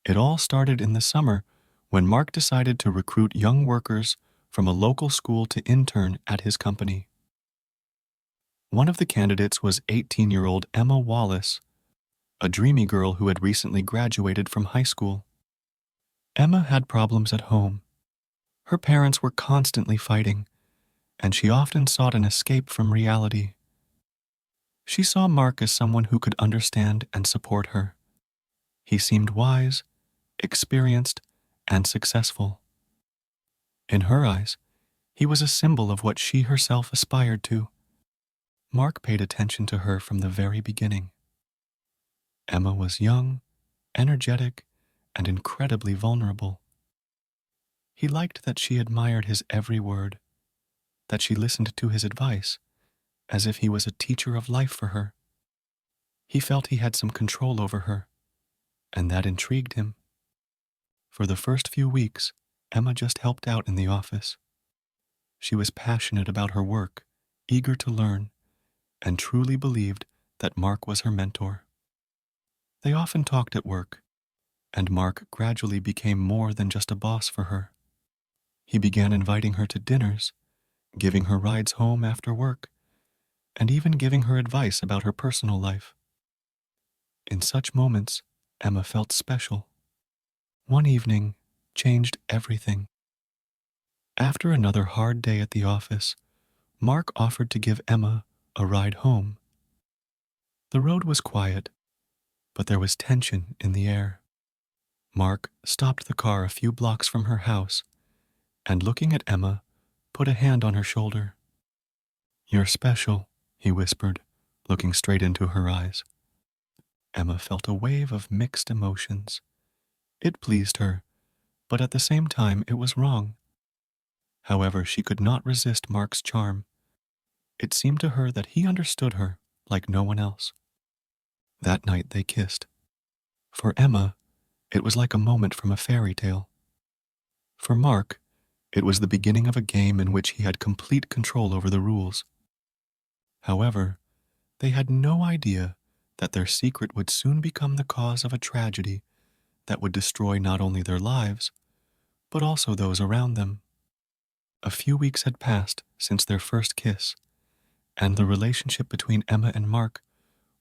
It all started in the summer when Mark decided to recruit young workers from a local school to intern at his company. One of the candidates was 18-year-old Emma Wallace, a dreamy girl who had recently graduated from high school. Emma had problems at home. Her parents were constantly fighting, and she often sought an escape from reality. She saw Mark as someone who could understand and support her. He seemed wise, experienced, and successful. In her eyes, he was a symbol of what she herself aspired to. Mark paid attention to her from the very beginning. Emma was young, energetic, and incredibly vulnerable. He liked that she admired his every word, that she listened to his advice as if he was a teacher of life for her. He felt he had some control over her, and that intrigued him. For the first few weeks, Emma just helped out in the office. She was passionate about her work, eager to learn, and truly believed that Mark was her mentor. They often talked at work, and Mark gradually became more than just a boss for her. He began inviting her to dinners, giving her rides home after work, and even giving her advice about her personal life. In such moments, Emma felt special. One evening changed everything. After another hard day at the office, Mark offered to give Emma a ride home. The road was quiet, but there was tension in the air. Mark stopped the car a few blocks from her house and, looking at Emma, put a hand on her shoulder. "You're special," he whispered, looking straight into her eyes. Emma felt a wave of mixed emotions. It pleased her, but at the same time it was wrong. However, she could not resist Mark's charm. It seemed to her that he understood her like no one else. That night they kissed. For Emma, it was like a moment from a fairy tale. For Mark, it was the beginning of a game in which he had complete control over the rules. However, they had no idea that their secret would soon become the cause of a tragedy that would destroy not only their lives, but also those around them. A few weeks had passed since their first kiss, and the relationship between Emma and Mark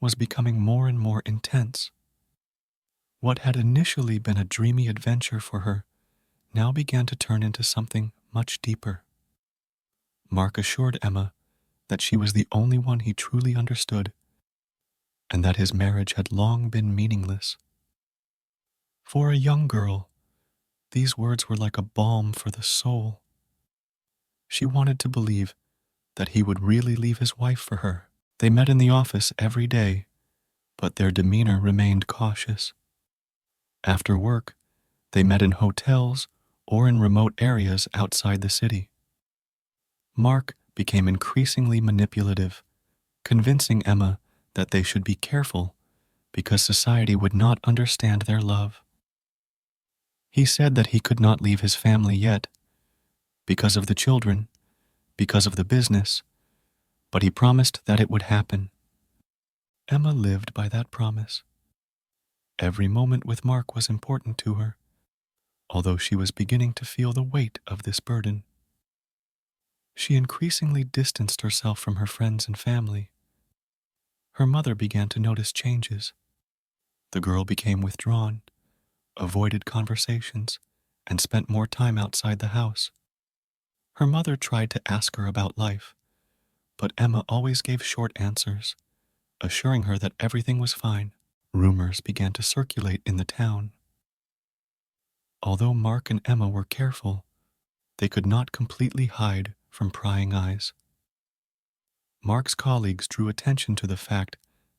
was becoming more and more intense. What had initially been a dreamy adventure for her now began to turn into something much deeper. Mark assured Emma that she was the only one he truly understood, and that his marriage had long been meaningless. For a young girl, these words were like a balm for the soul. She wanted to believe that he would really leave his wife for her. They met in the office every day, but their demeanor remained cautious. After work, they met in hotels or in remote areas outside the city. Mark became increasingly manipulative, convincing Emma that they should be careful because society would not understand their love. He said that he could not leave his family yet, because of the children, because of the business, but he promised that it would happen. Emma lived by that promise. Every moment with Mark was important to her, although she was beginning to feel the weight of this burden. She increasingly distanced herself from her friends and family. Her mother began to notice changes. The girl became withdrawn, avoided conversations, and spent more time outside the house. Her mother tried to ask her about life, but Emma always gave short answers, assuring her that everything was fine. Rumors began to circulate in the town. Although Mark and Emma were careful, they could not completely hide from prying eyes. Mark's colleagues drew attention to the fact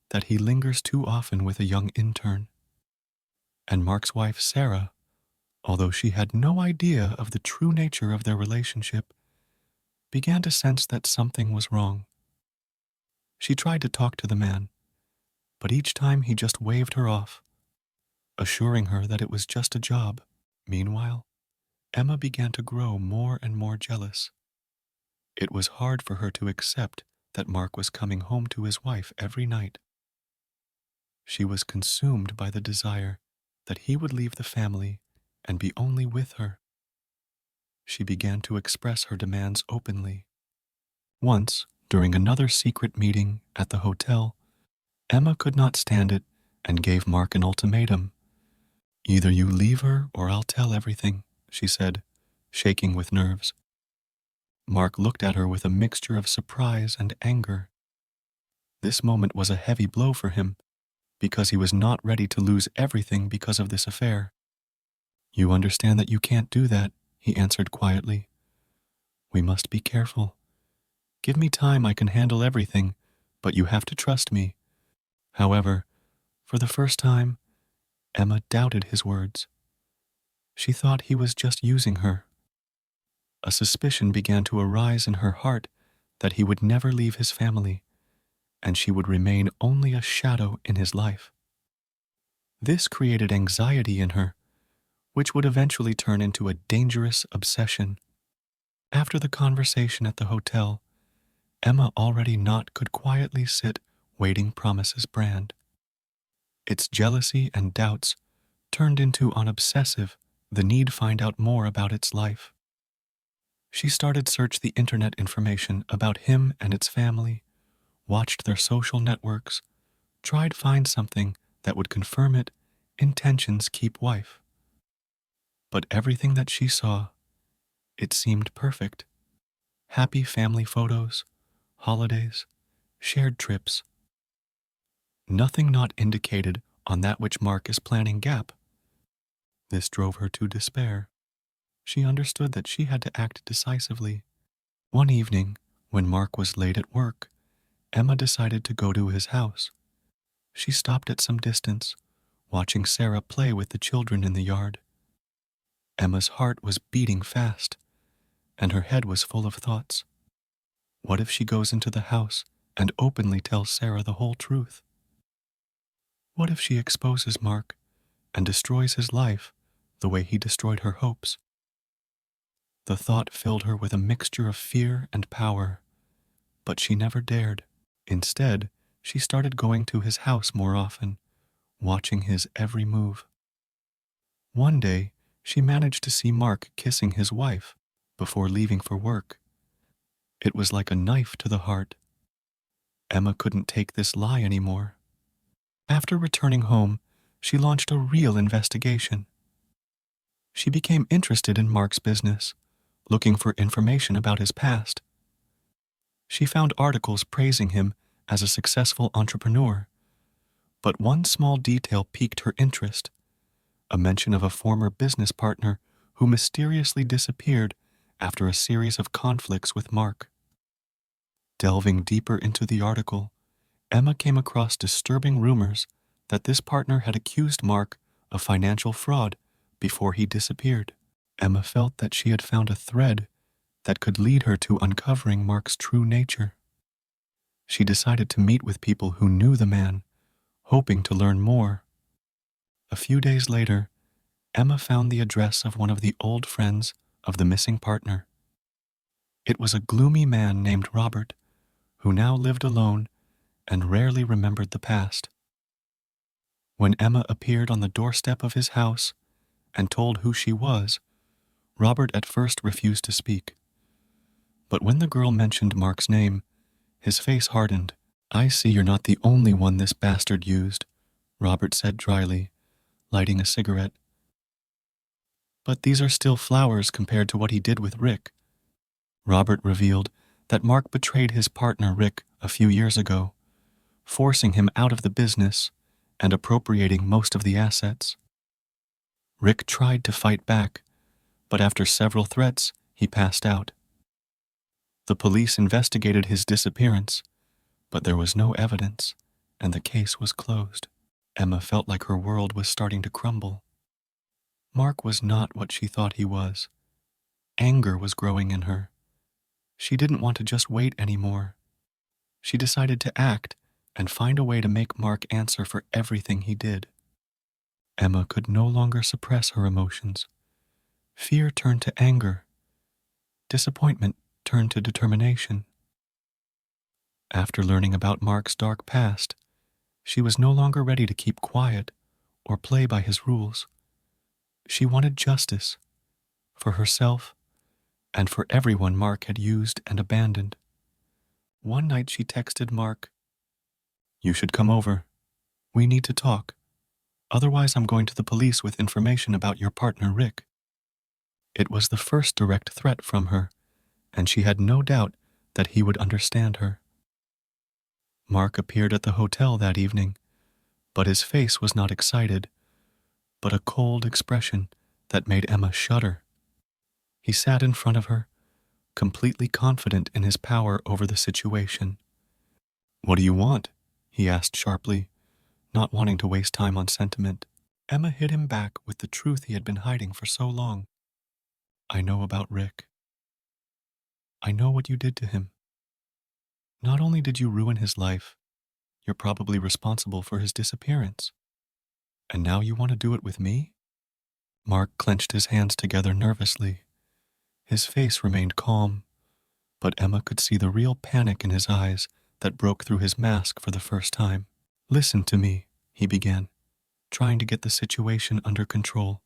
that he lingers too often with a young intern. And Mark's wife, Sarah, although she had no idea of the true nature of their relationship, began to sense that something was wrong. She tried to talk to the man, but each time he just waved her off, assuring her that it was just a job. Meanwhile, Emma began to grow more and more jealous. It was hard for her to accept that Mark was coming home to his wife every night. She was consumed by the desire that he would leave the family and be only with her. She began to express her demands openly. Once, during another secret meeting at the hotel, Emma could not stand it and gave Mark an ultimatum. "Either you leave her or I'll tell everything," she said, shaking with nerves. Mark looked at her with a mixture of surprise and anger. This moment was a heavy blow for him, because he was not ready to lose everything because of this affair. "You understand that you can't do that," he answered quietly. "We must be careful. Give me time, I can handle everything, but you have to trust me." However, for the first time, Emma doubted his words. She thought he was just using her. A suspicion began to arise in her heart that he would never leave his family, and she would remain only a shadow in his life. This created anxiety in her, which would eventually turn into a dangerous obsession. After the conversation at the hotel, Emma already not could quietly sit waiting Promise's brand. Its jealousy and doubts turned into an obsessive, the need find out more about its life. She started search the internet information about him and its family, watched their social networks, tried find something that would confirm it, intentions keep wife. But everything that she saw, it seemed perfect. Happy family photos, holidays, shared trips. Nothing not indicated on that which Mark is planning gap. This drove her to despair. She understood that she had to act decisively. One evening, when Mark was late at work, Emma decided to go to his house. She stopped at some distance, watching Sarah play with the children in the yard. Emma's heart was beating fast, and her head was full of thoughts. What if she goes into the house and openly tells Sarah the whole truth? What if she exposes Mark and destroys his life the way he destroyed her hopes? The thought filled her with a mixture of fear and power, but she never dared. Instead, she started going to his house more often, watching his every move. One day, she managed to see Mark kissing his wife before leaving for work. It was like a knife to the heart. Emma couldn't take this lie anymore. After returning home, she launched a real investigation. She became interested in Mark's business, looking for information about his past. She found articles praising him as a successful entrepreneur, but one small detail piqued her interest: a mention of a former business partner who mysteriously disappeared after a series of conflicts with Mark. Delving deeper into the article, Emma came across disturbing rumors that this partner had accused Mark of financial fraud before he disappeared. Emma felt that she had found a thread that could lead her to uncovering Mark's true nature. She decided to meet with people who knew the man, hoping to learn more. A few days later, Emma found the address of one of the old friends of the missing partner. It was a gloomy man named Robert, who now lived alone and rarely remembered the past. When Emma appeared on the doorstep of his house and told who she was, Robert at first refused to speak. But when the girl mentioned Mark's name, his face hardened. "I see you're not the only one this bastard used," Robert said dryly, lighting a cigarette. "But these are still flowers compared to what he did with Rick." Robert revealed that Mark betrayed his partner Rick a few years ago, forcing him out of the business and appropriating most of the assets. Rick tried to fight back, but after several threats, he passed out. The police investigated his disappearance, but there was no evidence, and the case was closed. Emma felt like her world was starting to crumble. Mark was not what she thought he was. Anger was growing in her. She didn't want to just wait anymore. She decided to act and find a way to make Mark answer for everything he did. Emma could no longer suppress her emotions. Fear turned to anger. Disappointment turned to determination. After learning about Mark's dark past, she was no longer ready to keep quiet or play by his rules. She wanted justice for herself and for everyone Mark had used and abandoned. One night she texted Mark, "You should come over. We need to talk. Otherwise, I'm going to the police with information about your partner, Rick." It was the first direct threat from her, and she had no doubt that he would understand her. Mark appeared at the hotel that evening, but his face was not excited, but a cold expression that made Emma shudder. He sat in front of her, completely confident in his power over the situation. "What do you want?" he asked sharply, not wanting to waste time on sentiment. Emma hit him back with the truth he had been hiding for so long. "I know about Rick. I know what you did to him. Not only did you ruin his life, you're probably responsible for his disappearance. And now you want to do it with me?" Mark clenched his hands together nervously. His face remained calm, but Emma could see the real panic in his eyes that broke through his mask for the first time. "Listen to me," he began, trying to get the situation under control.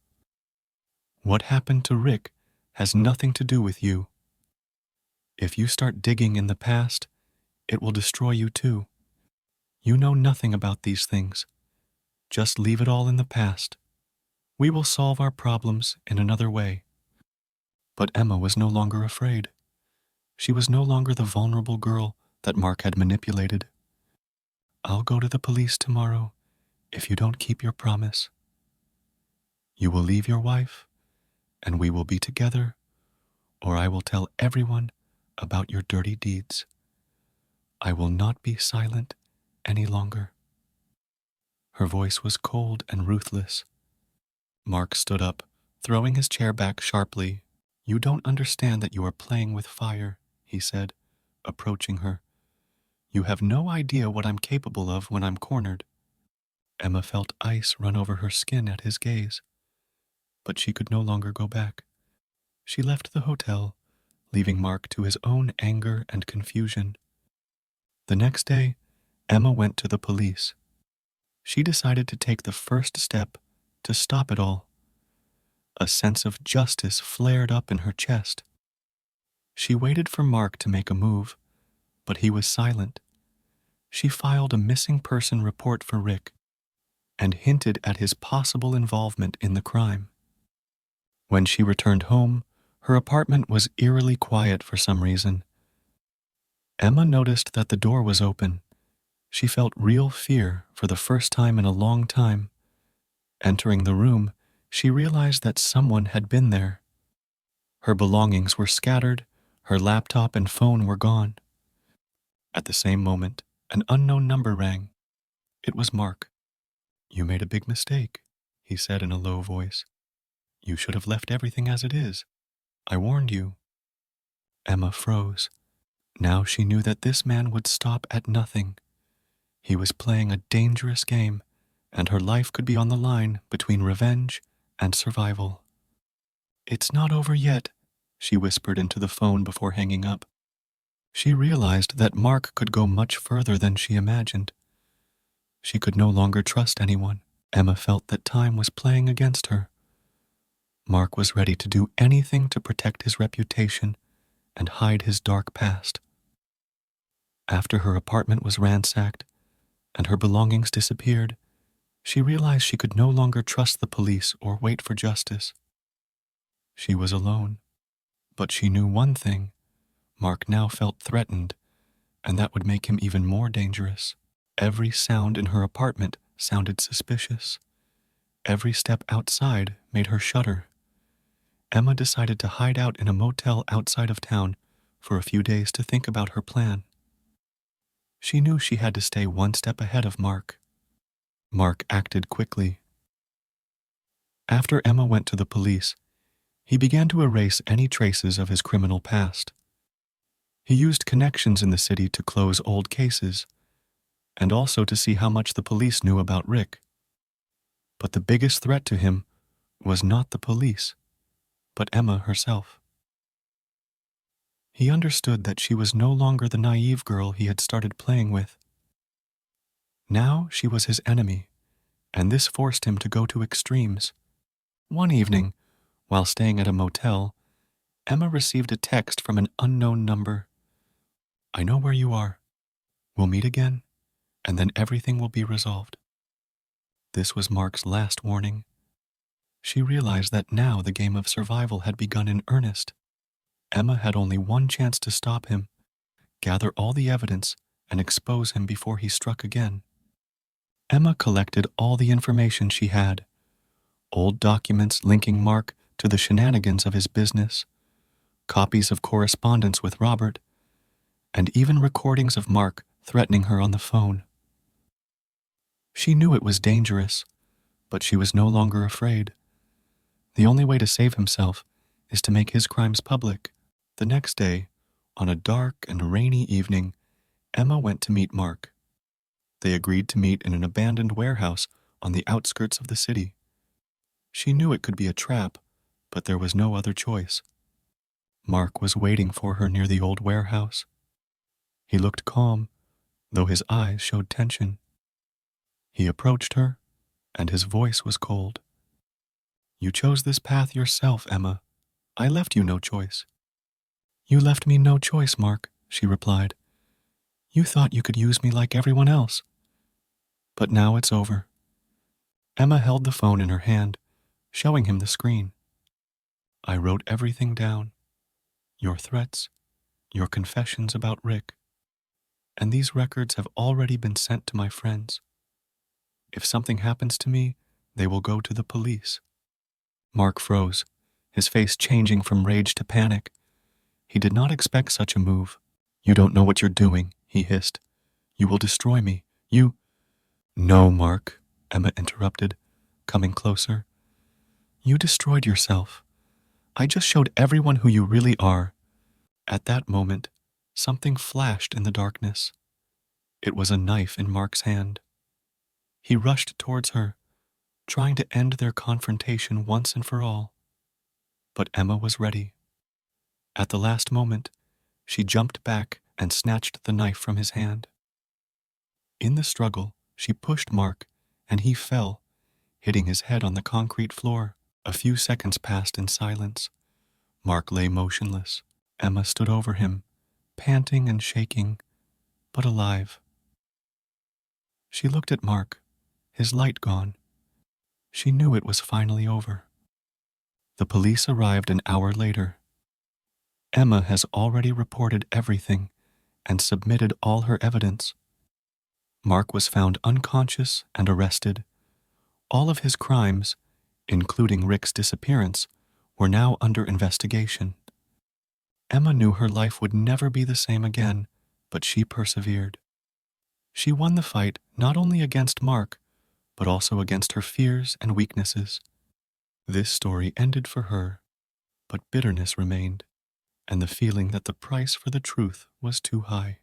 "What happened to Rick has nothing to do with you. If you start digging in the past, it will destroy you too. You know nothing about these things. Just leave it all in the past. We will solve our problems in another way." But Emma was no longer afraid. She was no longer the vulnerable girl that Mark had manipulated. "I'll go to the police tomorrow if you don't keep your promise. You will leave your wife, and we will be together, or I will tell everyone about your dirty deeds. I will not be silent any longer." Her voice was cold and ruthless. Mark stood up, throwing his chair back sharply. "You don't understand that you are playing with fire," he said, approaching her. "You have no idea what I'm capable of when I'm cornered." Emma felt ice run over her skin at his gaze, but she could no longer go back. She left the hotel, leaving Mark to his own anger and confusion. The next day, Emma went to the police. She decided to take the first step to stop it all. A sense of justice flared up in her chest. She waited for Mark to make a move, but he was silent. She filed a missing person report for Rick and hinted at his possible involvement in the crime. When she returned home, her apartment was eerily quiet for some reason. Emma noticed that the door was open. She felt real fear for the first time in a long time. Entering the room, she realized that someone had been there. Her belongings were scattered, her laptop and phone were gone. At the same moment, an unknown number rang. It was Mark. "You made a big mistake," he said in a low voice. "You should have left everything as it is. I warned you." Emma froze. Now she knew that this man would stop at nothing. He was playing a dangerous game, and her life could be on the line between revenge and survival. "It's not over yet," she whispered into the phone before hanging up. She realized that Mark could go much further than she imagined. She could no longer trust anyone. Emma felt that time was playing against her. Mark was ready to do anything to protect his reputation and hide his dark past. After her apartment was ransacked and her belongings disappeared, she realized she could no longer trust the police or wait for justice. She was alone, but she knew one thing: Mark now felt threatened, and that would make him even more dangerous. Every sound in her apartment sounded suspicious. Every step outside made her shudder. Emma decided to hide out in a motel outside of town for a few days to think about her plan. She knew she had to stay one step ahead of Mark. Mark acted quickly. After Emma went to the police, he began to erase any traces of his criminal past. He used connections in the city to close old cases, and also to see how much the police knew about Rick. But the biggest threat to him was not the police, but Emma herself. He understood that she was no longer the naive girl he had started playing with. Now she was his enemy, and this forced him to go to extremes. One evening, while staying at a motel, Emma received a text from an unknown number. "I know where you are. We'll meet again, and then everything will be resolved." This was Mark's last warning. She realized that now the game of survival had begun in earnest. Emma had only one chance to stop him, gather all the evidence, and expose him before he struck again. Emma collected all the information she had: old documents linking Mark to the shenanigans of his business, copies of correspondence with Robert, and even recordings of Mark threatening her on the phone. She knew it was dangerous, but she was no longer afraid. The only way to save himself is to make his crimes public. The next day, on a dark and rainy evening, Emma went to meet Mark. They agreed to meet in an abandoned warehouse on the outskirts of the city. She knew it could be a trap, but there was no other choice. Mark was waiting for her near the old warehouse. He looked calm, though his eyes showed tension. He approached her, and his voice was cold. "You chose this path yourself, Emma. I left you no choice." "You left me no choice, Mark," she replied. "You thought you could use me like everyone else. But now it's over." Emma held the phone in her hand, showing him the screen. "I wrote everything down. Your threats, your confessions about Rick. And these records have already been sent to my friends. If something happens to me, they will go to the police." Mark froze, his face changing from rage to panic. He did not expect such a move. "You don't know what you're doing," he hissed. "You will destroy me. You—" "No, Mark," Emma interrupted, coming closer. "You destroyed yourself. I just showed everyone who you really are." At that moment, something flashed in the darkness. It was a knife in Mark's hand. He rushed towards her, trying to end their confrontation once and for all. But Emma was ready. At the last moment, she jumped back and snatched the knife from his hand. In the struggle, she pushed Mark, and he fell, hitting his head on the concrete floor. A few seconds passed in silence. Mark lay motionless. Emma stood over him, panting and shaking, but alive. She looked at Mark, his light gone. She knew it was finally over. The police arrived an hour later. Emma has already reported everything and submitted all her evidence. Mark was found unconscious and arrested. All of his crimes, including Rick's disappearance, were now under investigation. Emma knew her life would never be the same again, but she persevered. She won the fight not only against Mark, but also against her fears and weaknesses. This story ended for her, but bitterness remained, and the feeling that the price for the truth was too high.